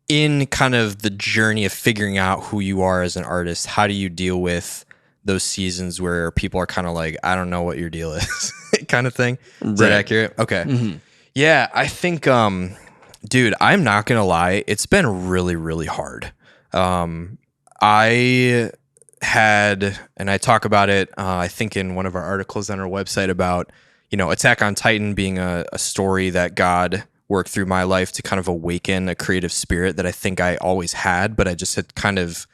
S2: in kind of the journey of figuring out who you are as an artist, how do you deal with those seasons where people are kind of like, I don't know what your deal is, kind of thing? Is that accurate? Okay. Mm-hmm. Yeah, I think, dude, I'm not going to lie. It's been really, really hard. I had, and I talk about it, I think in one of our articles on our website about, Attack on Titan being a story that God worked through my life to kind of awaken a creative spirit that I think I always had, but I just had kind of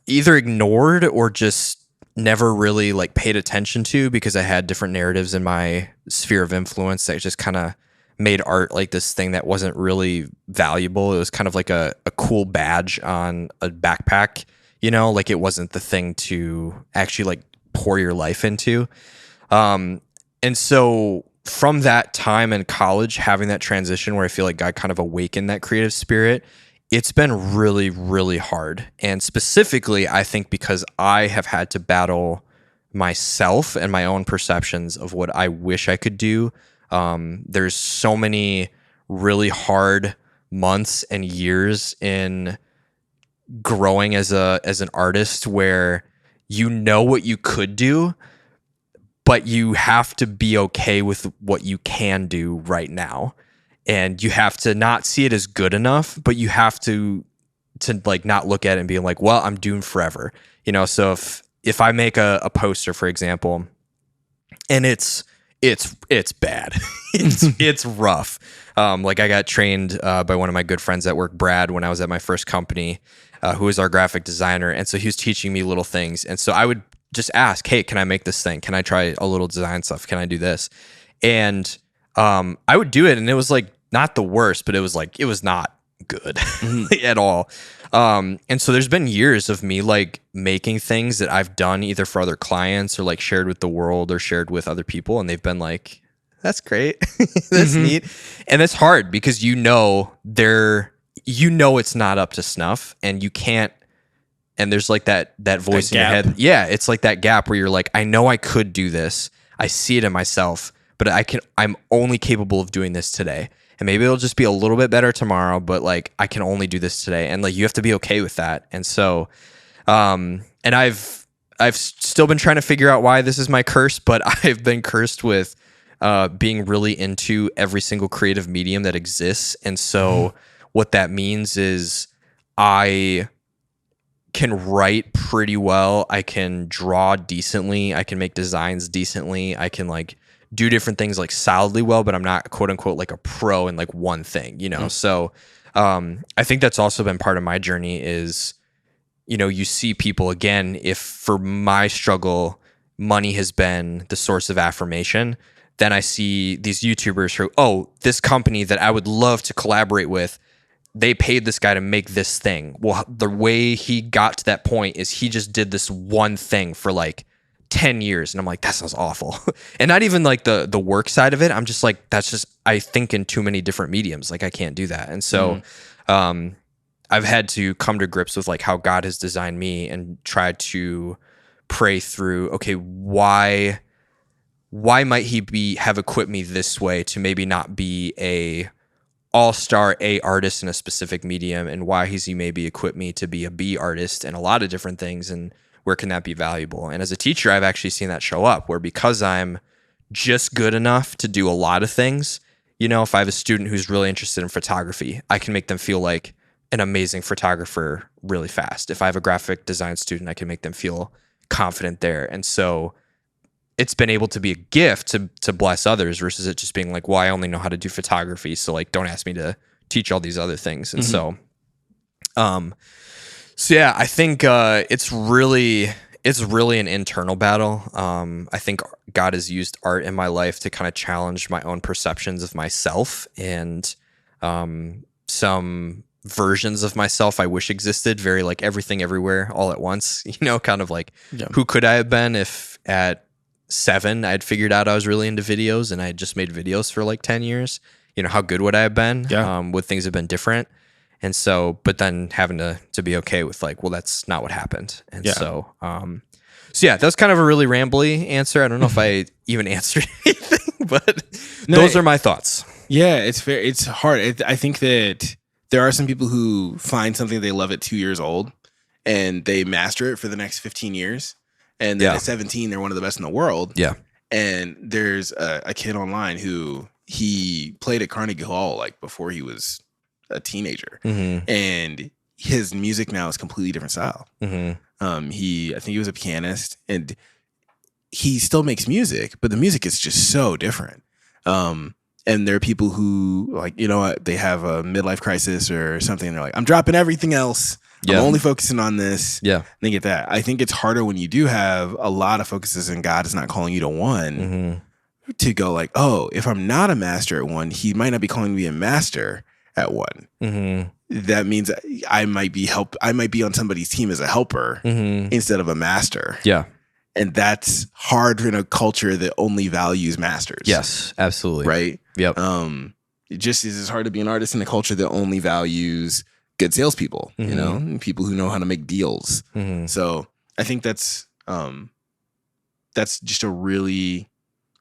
S2: either ignored or just never really like paid attention to because I had different narratives in my sphere of influence that just kind of made art like this thing that wasn't really valuable. It was kind of like a cool badge on a backpack, like it wasn't the thing to actually like pour your life into. And so from that time in college, having that transition where I feel like God kind of awakened that creative spirit, it's been really, really hard. And specifically, I think because I have had to battle myself and my own perceptions of what I wish I could do. There's so many really hard months and years in growing as an artist where you know what you could do, but you have to be okay with what you can do right now. And you have to not see it as good enough, but you have to like not look at it and be like, well, I'm doomed forever. So if I make a poster, for example, and it's bad, it's rough. Like I got trained by one of my good friends at work, Brad, when I was at my first company, who was our graphic designer. And so he was teaching me little things. And so I would just ask, hey, can I make this thing? Can I try a little design stuff? Can I do this? And I would do it, and it was like not the worst, but it was not good at all. And so there's been years of me like making things that I've done either for other clients or like shared with the world or shared with other people, and they've been like, that's great. That's neat. And it's hard because it's not up to snuff, and you can't, and there's like that voice in your head. Yeah, it's like that gap where you're like, I know I could do this. I see it in myself, but I'm only capable of doing this today. And maybe it'll just be a little bit better tomorrow, but like I can only do this today. And like you have to be okay with that. And so and I've still been trying to figure out why this is my curse, but I've been cursed with being really into every single creative medium that exists. And so what that means is I can write pretty well. I can draw decently. I can make designs decently. I can like do different things like solidly well, but I'm not quote unquote like a pro in like one thing, So I think that's also been part of my journey is, you see people, again, if for my struggle, money has been the source of affirmation, then I see these YouTubers who, this company that I would love to collaborate with, they paid this guy to make this thing. Well, the way he got to that point is he just did this one thing for like 10 years. And I'm like, that sounds awful. And not even like the work side of it. I'm just like, I think in too many different mediums. Like I can't do that. And so I've had to come to grips with like how God has designed me and try to pray through, okay, why might he have equipped me this way to maybe not be a all-star A artist in a specific medium, and why has he maybe equipped me to be a B artist in a lot of different things, and where can that be valuable? And as a teacher, I've actually seen that show up where because I'm just good enough to do a lot of things, if I have a student who's really interested in photography, I can make them feel like an amazing photographer really fast. If I have a graphic design student, I can make them feel confident there. And so it's been able to be a gift to bless others versus it just being like, well, I only know how to do photography, so like don't ask me to teach all these other things. And so yeah, I think it's really an internal battle. I think God has used art in my life to kind of challenge my own perceptions of myself and some versions of myself I wish existed, very like everything everywhere all at once, kind of like who could I have been if at 7 I'd figured out I was really into videos and I had just made videos for like 10 years. How good would I have been? Would things have been different? And so, but then having to be okay with like, well, that's not what happened. And so yeah, that was kind of a really rambly answer. I don't know if I even answered anything, but those are my thoughts.
S1: Yeah, it's fair. It's hard. I think that there are some people who find something they love at 2 years old and they master it for the next 15 years. And then at 17, they're one of the best in the world. Yeah. And there's a kid online who he played at Carnegie Hall like before he was a teenager. And his music now is completely different style. I think he was a pianist and he still makes music, but the music is just so different. And there are people who like, they have a midlife crisis or something. And they're like, I'm dropping everything else. I'm only focusing on this. Yeah. And they get that. I think it's harder when you do have a lot of focuses and God is not calling you to one to go like, oh, if I'm not a master at one, he might not be calling me a master at one. That means I might be on somebody's team as a helper instead of a master. Yeah. And that's hard in a culture that only values masters.
S2: Yes, absolutely.
S1: Right? Yep. It just is as hard to be an artist in a culture that only values good salespeople, and people who know how to make deals. So I think that's just a really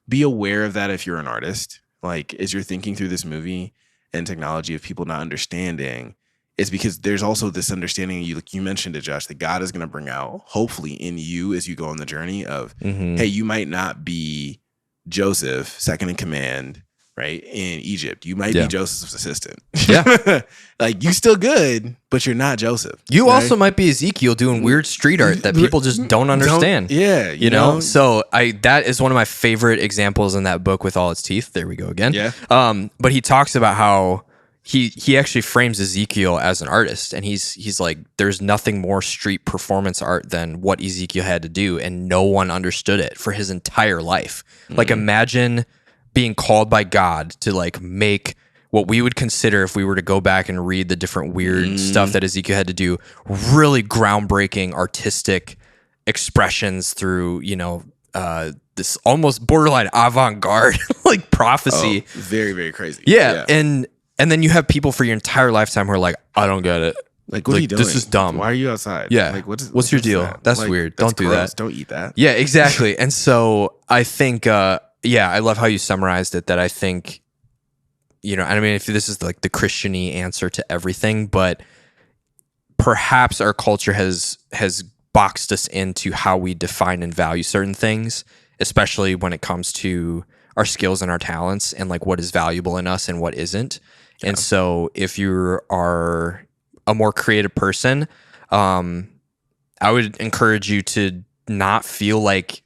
S1: be aware of that if you're an artist. Like as you're thinking through this movie and technology of people not understanding, it's because there's also this understanding, you mentioned it, Josh, that God is going to bring out, hopefully in you as you go on the journey of, hey, you might not be Joseph, second in command, right, in Egypt. You might be Joseph's assistant. Yeah. Like, you still good, but you're not Joseph.
S2: You also might be Ezekiel doing weird street art that people just don't understand.
S1: You
S2: know? So that is one of my favorite examples in that book with all its teeth. There we go again. Yeah. But he talks about how he actually frames Ezekiel as an artist, and he's like, there's nothing more street performance art than what Ezekiel had to do, and no one understood it for his entire life. Like, imagine being called by God to like make what we would consider, if we were to go back and read the different weird stuff that Ezekiel had to do, really groundbreaking artistic expressions through, this almost borderline avant-garde like prophecy.
S1: Oh, very, very crazy.
S2: Yeah. And then you have people for your entire lifetime who are like, I don't get it.
S1: Like, what are you doing?
S2: This is dumb.
S1: Why are you outside?
S2: Yeah.
S1: Like,
S2: what's your deal? That's like, weird. Don't do
S1: gross.
S2: that.
S1: Don't eat that.
S2: Yeah, exactly. And so I think, I love how you summarized it, that I think, I mean, if this is like the Christian-y answer to everything, but perhaps our culture has boxed us into how we define and value certain things, especially when it comes to our skills and our talents and like what is valuable in us and what isn't. Yeah. And so if you are a more creative person, I would encourage you to not feel like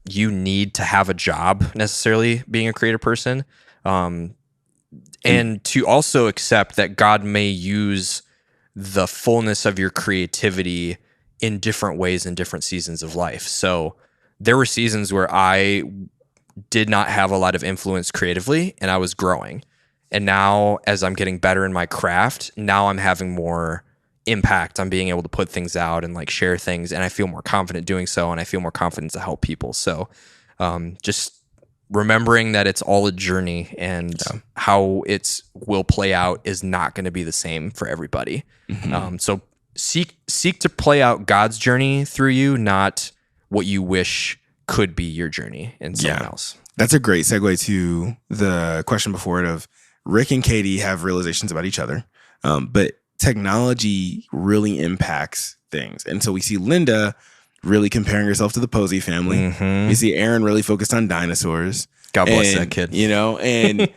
S2: you need to have a job necessarily being a creative person. And to also accept that God may use the fullness of your creativity in different ways in different seasons of life. So there were seasons where I did not have a lot of influence creatively and I was growing. And now as I'm getting better in my craft, now I'm having more impact on being able to put things out and like share things. And I feel more confident doing so. And I feel more confident to help people. So just remembering that it's all a journey and how it will play out is not going to be the same for everybody. So seek to play out God's journey through you, not what you wish could be your journey in someone else.
S1: That's a great segue to the question before it of Rick and Katie have realizations about each other, but technology really impacts things. And so we see Linda really comparing herself to the Posey family. We see Aaron really focused on dinosaurs.
S2: God bless that kid.
S1: And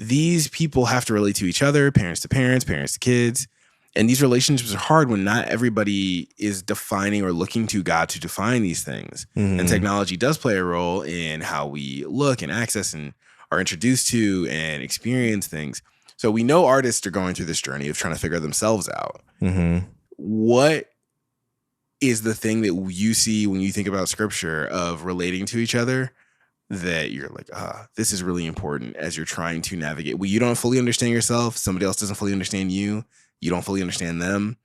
S1: these people have to relate to each other, parents to parents, parents to kids. And these relationships are hard when not everybody is defining or looking to God to define these things. And technology does play a role in how we look and access and are introduced to and experience things. So we know artists are going through this journey of trying to figure themselves out. What is the thing that you see when you think about scripture of relating to each other that you're like, this is really important as you're trying to navigate? Well, you don't fully understand yourself. Somebody else doesn't fully understand you. You don't fully understand them.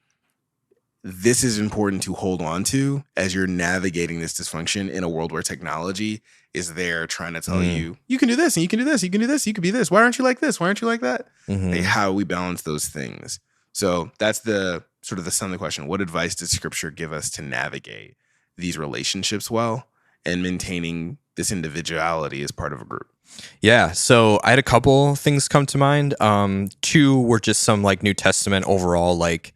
S1: This is important to hold on to as you're navigating this dysfunction in a world where technology is there trying to tell you, you can do this and you can do this, you can do this, you could be this. Why aren't you like this? Why aren't you like that? Like, how we balance those things. So that's the sort of the sum of the question. What advice does scripture give us to navigate these relationships well and maintaining this individuality as part of a group?
S2: Yeah, so I had a couple things come to mind. Two were just some like New Testament overall, like,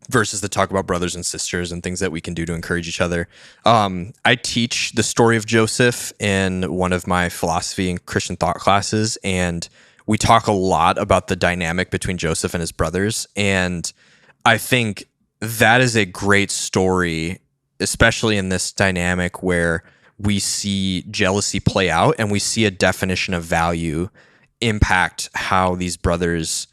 S2: verses that talk about brothers and sisters and things that we can do to encourage each other. I teach the story of Joseph in one of my philosophy and Christian thought classes, and we talk a lot about the dynamic between Joseph and his brothers. And I think that is a great story, especially in this dynamic where we see jealousy play out and we see a definition of value impact how these brothers,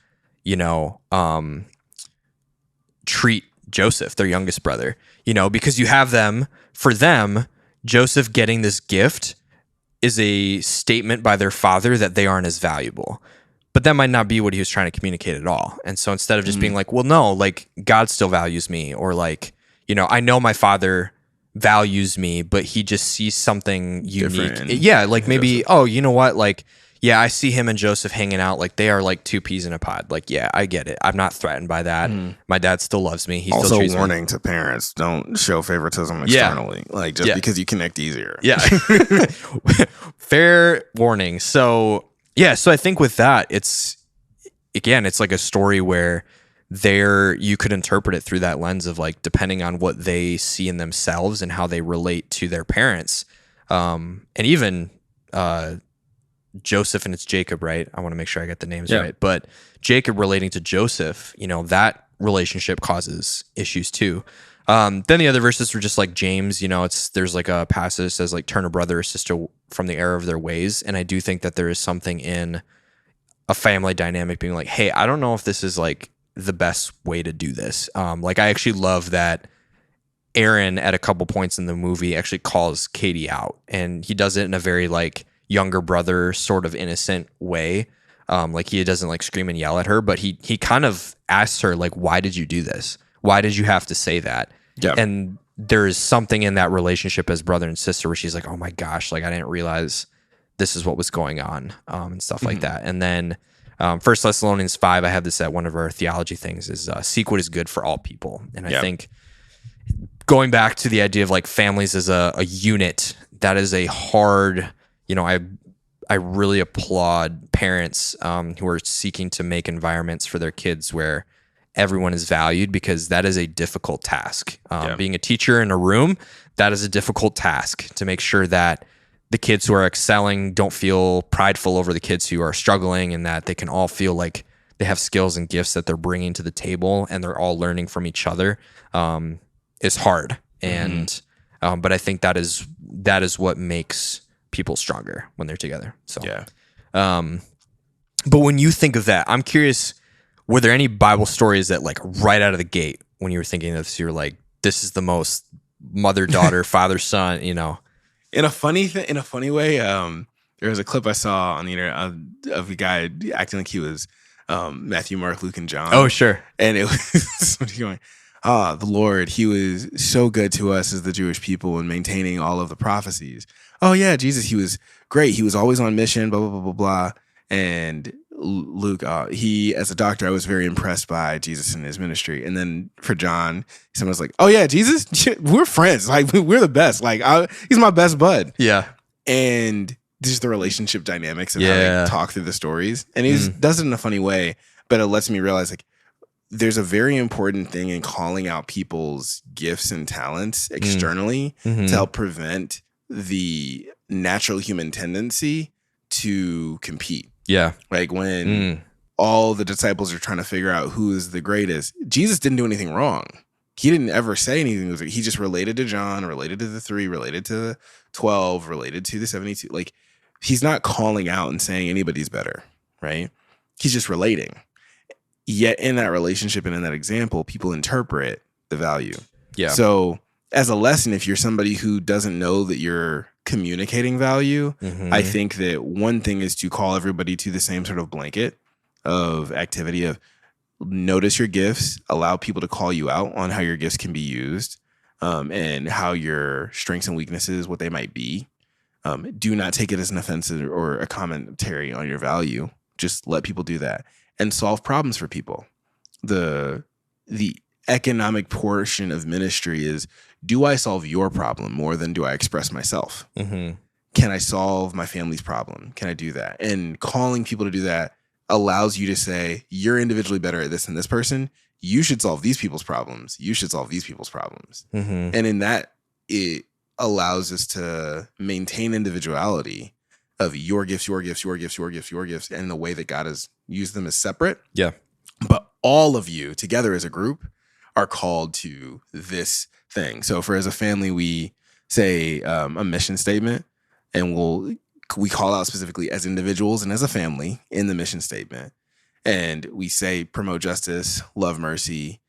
S2: treat Joseph, their youngest brother, because you have for them, Joseph getting this gift is a statement by their father that they aren't as valuable. But that might not be what he was trying to communicate at all. And so instead of just being like, well, no, like God still values me, or like, I know my father values me, but he just sees something unique. Yeah, like maybe, oh, you know what? Like, yeah, I see him and Joseph hanging out like they are like two peas in a pod. Like, yeah, I get it. I'm not threatened by that. My dad still loves me. He
S1: also
S2: still treats
S1: warning
S2: me.
S1: To parents, don't show favoritism externally. Like just because you connect easier.
S2: Yeah. Fair warning. So I think with that, it's like a story where you could interpret it through that lens of like, depending on what they see in themselves and how they relate to their parents. And even Joseph and it's Jacob, right? I want to make sure I get the names right. But Jacob relating to Joseph, that relationship causes issues too. Then the other verses were just like James, there's like a passage that says like, turn a brother or sister from the error of their ways. And I do think that there is something in a family dynamic being like, hey, I don't know if this is like the best way to do this. Like I actually love that Aaron at a couple points in the movie actually calls Katie out, and he does it in a very like younger brother sort of innocent way. Like he doesn't like scream and yell at her, but he kind of asks her like, why did you do this? Why did you have to say that? Yeah. And there is something in that relationship as brother and sister where she's like, oh my gosh, like I didn't realize this is what was going on, and stuff like that. And then 1 Thessalonians 5, I have this at one of our theology things, is seek what is good for all people. And I think going back to the idea of like families as a unit, that is a hard, I really applaud parents who are seeking to make environments for their kids where everyone is valued, because that is a difficult task. Being a teacher in a room, that is a difficult task to make sure that the kids who are excelling don't feel prideful over the kids who are struggling, and that they can all feel like they have skills and gifts that they're bringing to the table and they're all learning from each other, is hard. And but I think that is what makes people stronger when they're together. So but when you think of that, I'm curious, were there any Bible stories that like right out of the gate when you were thinking of this, you were like, this is the most mother, daughter, father, son,
S1: In a funny way, there was a clip I saw on the internet of a guy acting like he was Matthew, Mark, Luke, and John.
S2: Oh, sure.
S1: And it was somebody going, the Lord, he was so good to us as the Jewish people in maintaining all of the prophecies. Oh, yeah, Jesus, he was great. He was always on mission, blah, blah, blah, blah, blah. And Luke, he, as a doctor, I was very impressed by Jesus and his ministry. And then for John, someone was like, oh, yeah, Jesus, we're friends. Like, we're the best. Like, he's my best bud.
S2: Yeah.
S1: And just the relationship dynamics and how they talk through the stories. And he does it in a funny way, but it lets me realize, like, there's a very important thing in calling out people's gifts and talents externally to help prevent the natural human tendency to compete.
S2: Yeah.
S1: Like when all the disciples are trying to figure out who is the greatest, Jesus didn't do anything wrong. He didn't ever say anything. He just related to John, related to the 3, related to the 12, related to the 72. Like, he's not calling out and saying anybody's better, right? He's just relating. Yet in that relationship and in that example, people interpret the value.
S2: Yeah.
S1: So as a lesson, if you're somebody who doesn't know that you're communicating value, I think that one thing is to call everybody to the same sort of blanket of activity of notice your gifts, allow people to call you out on how your gifts can be used, and how your strengths and weaknesses, what they might be. Do not take it as an offense or a commentary on your value. Just let people do that and solve problems for people. The economic portion of ministry is, do I solve your problem more than do I express myself? Can I solve my family's problem? Can I do that? And calling people to do that allows you to say, you're individually better at this than this person. You should solve these people's problems. You should solve these people's problems. And in that, it allows us to maintain individuality of your gifts, your gifts, your gifts, your gifts, your gifts, and the way that God has used them as separate.
S2: Yeah.
S1: But all of you together as a group are called to this thing. So for as a family, we say a mission statement, and we call out specifically as individuals and as a family in the mission statement. And we say promote justice, love mercy,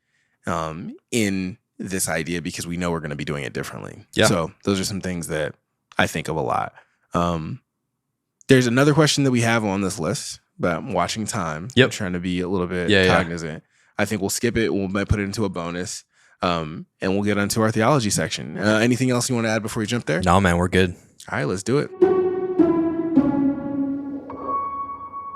S1: in this idea because we know we're going to be doing it differently.
S2: Yeah.
S1: So those are some things that I think of a lot. There's another question that we have on this list, but I'm watching time.
S2: Yep.
S1: I'm trying to be a little bit cognizant. I think we'll skip it. We might put it into a bonus. And we'll get into our theology section. Anything else you want to add before we jump there?
S2: No, man, we're good.
S1: All right, let's do it.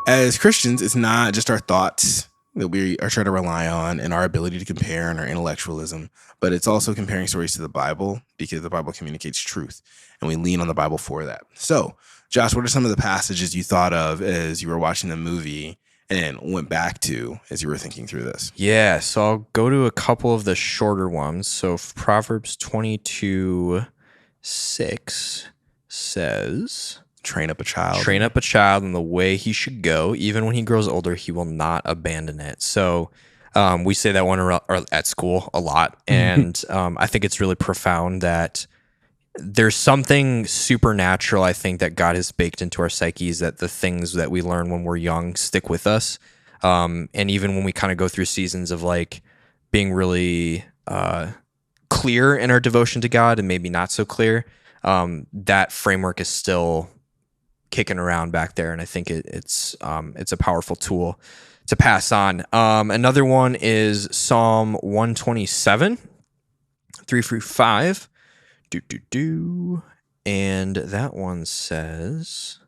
S1: As Christians, it's not just our thoughts that we are trying to rely on and our ability to compare and our intellectualism, but it's also comparing stories to the Bible because the Bible communicates truth, and we lean on the Bible for that. So, Josh, what are some of the passages you thought of as you were watching the movie and went back to as you were thinking through this?
S2: Yeah, so I'll go to a couple of the shorter ones. So Proverbs 22:6 says,
S1: Train up a child
S2: in the way he should go. Even when he grows older, he will not abandon it. So we say that one at school a lot. And I think it's really profound that there's something supernatural, I think, that God has baked into our psyches, that the things that we learn when we're young stick with us. And even when we kind of go through seasons of like being really clear in our devotion to God and maybe not so clear, that framework is still kicking around back there. And I think it's a powerful tool to pass on. Another one is Psalm 127, 3-5. And that one says,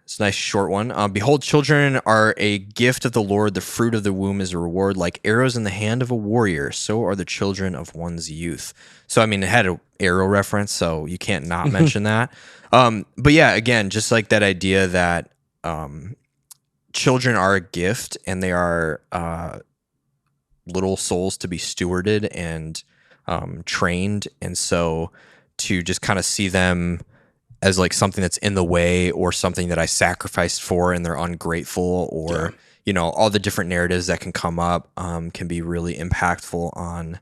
S2: it's a nice short one. Behold, children are a gift of the Lord. The fruit of the womb is a reward. Like arrows in the hand of a warrior, so are the children of one's youth. So, I mean, it had an arrow reference, so you can't not mention that. But yeah, again, just like that idea that children are a gift and they are little souls to be stewarded and trained. And so to just kind of see them as like something that's in the way or something that I sacrificed for and they're ungrateful, or, you know, all the different narratives that can come up can be really impactful on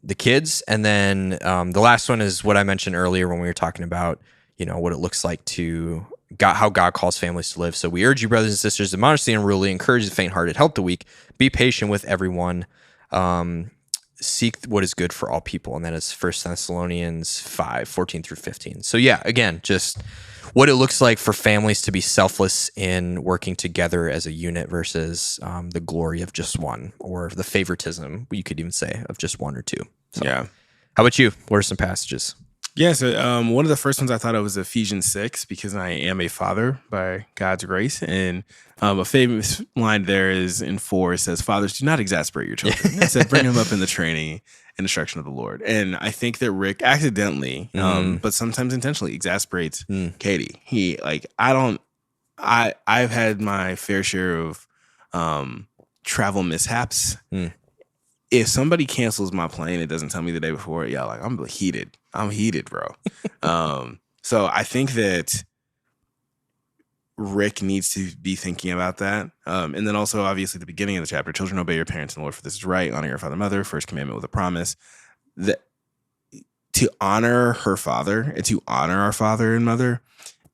S2: the kids. And then the last one is what I mentioned earlier when we were talking about, you know, what it looks like to how God calls families to live. So we urge you, brothers and sisters, admonish the unruly, encourage the faint-hearted, help the weak, be patient with everyone, seek what is good for all people. And that is 1 Thessalonians 5:14-15. So yeah, again, just what it looks like for families to be selfless in working together as a unit versus the glory of just one, or the favoritism, you could even say, of just one or two. So,
S1: yeah.
S2: How about you? What are some passages?
S1: Yeah, so one of the first ones I thought of was Ephesians 6, because I am a father by God's grace. And a famous line there is in 4, it says, "Fathers, do not exasperate your children." It said, "Bring them up in the training and instruction of the Lord." And I think that Rick accidentally, but sometimes intentionally, exasperates Katie. I've had my fair share of travel mishaps. If somebody cancels my plane, it doesn't tell me the day before, yeah, like I'm heated, bro. So I think that Rick needs to be thinking about that. And then also, obviously, the beginning of the chapter, children, obey your parents in the Lord, for this is right. Honor your father and mother, first commandment with a promise. That to honor her father and to honor our father and mother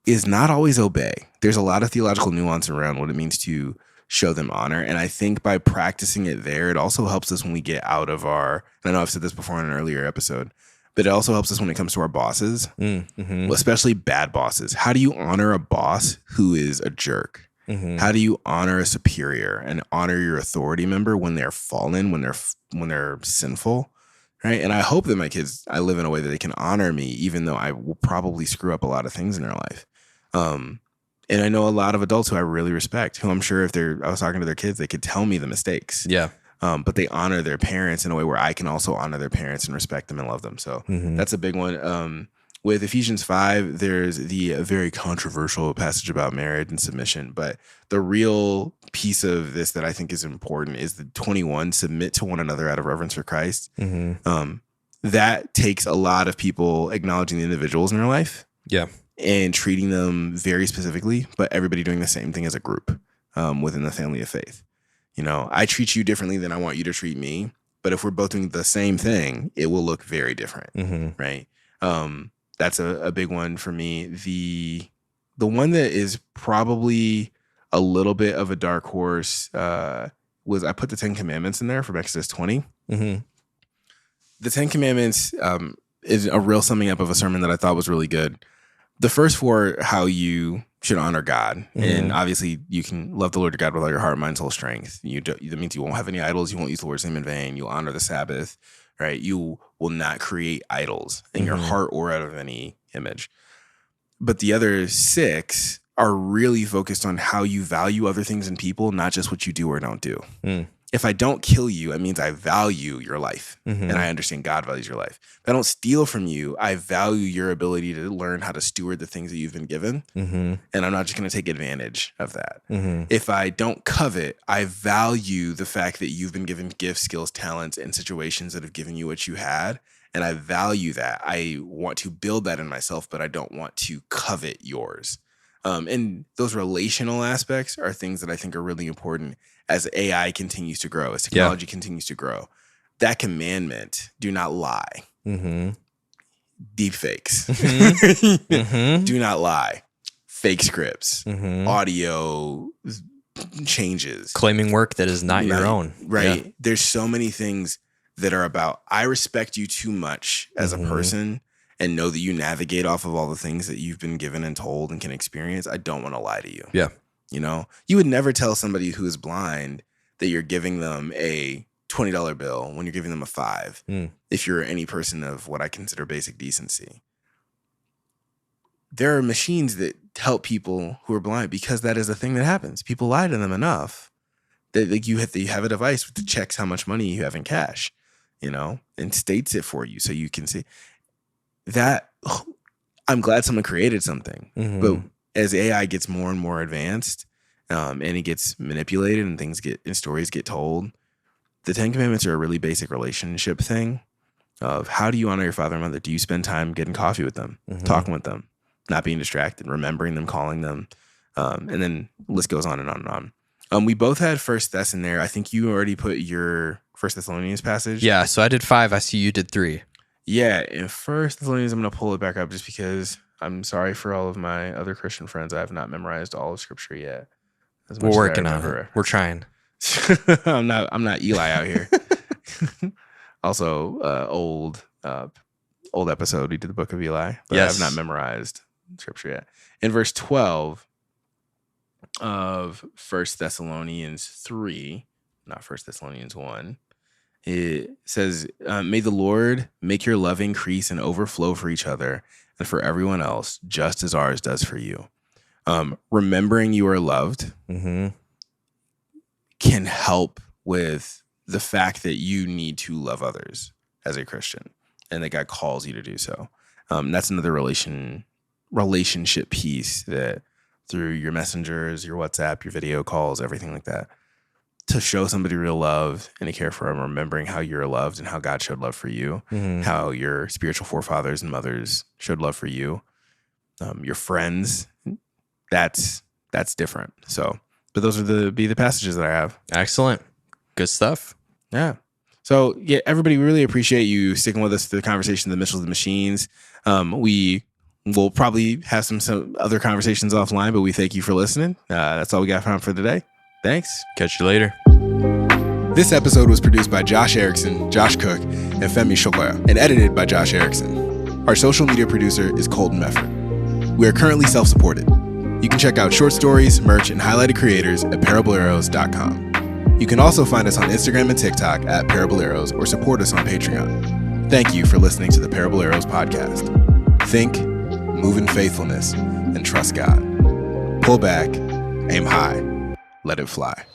S1: is not always obey. There's a lot of theological nuance around what it means to show them honor. And I think by practicing it there, it also helps us when we get out of our, and I know I've said this before in an earlier episode, but it also helps us when it comes to our bosses, especially bad bosses. How do you honor a boss who is a jerk? How do you honor a superior and honor your authority member when they're fallen, when they're sinful, right? And I hope that my kids, I live in a way that they can honor me, even though I will probably screw up a lot of things in their life. And I know a lot of adults who I really respect, who I'm sure if I was talking to their kids, they could tell me the mistakes.
S2: Yeah.
S1: But they honor their parents in a way where I can also honor their parents and respect them and love them. So that's a big one. With Ephesians 5, there's the very controversial passage about marriage and submission. But the real piece of this that I think is important is the 21, submit to one another out of reverence for Christ. That takes a lot of people acknowledging the individuals in their life.
S2: Yeah.
S1: And treating them very specifically, but everybody doing the same thing as a group within the family of faith. You know, I treat you differently than I want you to treat me. But if we're both doing the same thing, it will look very different, right? That's a big one for me. The one that is probably a little bit of a dark horse was I put the 10 Commandments in there from Exodus 20. The 10 Commandments is a real summing up of a sermon that I thought was really good. The first 4, how you should honor God. And obviously you can love the Lord your God with all your heart, mind, soul, strength. That means you won't have any idols. You won't use the Lord's name in vain. You'll honor the Sabbath, right? You will not create idols in your heart or out of any image. But the other 6 are really focused on how you value other things and people, not just what you do or don't do. If I don't kill you, it means I value your life. And I understand God values your life. If I don't steal from you, I value your ability to learn how to steward the things that you've been given. And I'm not just going to take advantage of that. If I don't covet, I value the fact that you've been given gifts, skills, talents, and situations that have given you what you had. And I value that. I want to build that in myself, but I don't want to covet yours. And those relational aspects are things that I think are really important as AI continues to grow, as technology continues to grow. That commandment, do not lie. Deep fakes. Do not lie. Fake scripts. Audio changes.
S2: Claiming work that is not your own.
S1: Right. Yeah. There's so many things that are about, I respect you too much as a person and know that you navigate off of all the things that you've been given and told and can experience. I don't want to lie to you.
S2: Yeah.
S1: You know, you would never tell somebody who is blind that you're giving them a $20 bill when you're giving them a $5 if you're any person of what I consider basic decency. There are machines that help people who are blind because that is a thing that happens. People lie to them enough that like you have a device that checks how much money you have in cash, you know, and states it for you so you can see that. I'm glad someone created something, but as AI gets more and more advanced, and it gets manipulated and stories get told, the 10 Commandments are a really basic relationship thing of how do you honor your father and mother? Do you spend time getting coffee with them, talking with them, not being distracted, remembering them, calling them, and then the list goes on and on and on. We both had First Thess in there. I think you already put your First Thessalonians passage.
S2: Yeah, so I did 5. I see you did 3.
S1: Yeah, in First Thessalonians, I'm going to pull it back up just because I'm sorry for all of my other Christian friends. I have not memorized all of Scripture yet.
S2: We're working on it. We're trying.
S1: I'm not Eli out here. Also, old episode. We did the Book of Eli, but I have not memorized Scripture yet. In verse 12 of First Thessalonians 3, not First Thessalonians 1. It says, may the Lord make your love increase and overflow for each other and for everyone else, just as ours does for you. Remembering you are loved can help with the fact that you need to love others as a Christian and that God calls you to do so. That's another relationship piece that through your messengers, your WhatsApp, your video calls, everything like that, to show somebody real love and to care for them, remembering how you're loved and how God showed love for you, how your spiritual forefathers and mothers showed love for you, your friends. That's that's different. So, but those are the passages that I have.
S2: Excellent. Good stuff.
S1: Yeah. So yeah, everybody, we really appreciate you sticking with us through the conversation of the Mitchells and the Machines. We will probably have some other conversations offline, but we thank you for listening. That's all we got time for today. Thanks.
S2: Catch you later.
S1: This episode was produced by Josh Erickson, Josh Cook, and Femi Chokoya, and edited by Josh Erickson. Our social media producer is Colton Mefford. We are currently self-supported. You can check out short stories, merch, and highlighted creators at parablearrows.com. You can also find us on Instagram and TikTok at Parable Arrows or support us on Patreon. Thank you for listening to the Parable Arrows podcast. Think, move in faithfulness, and trust God. Pull back, aim high, let it fly.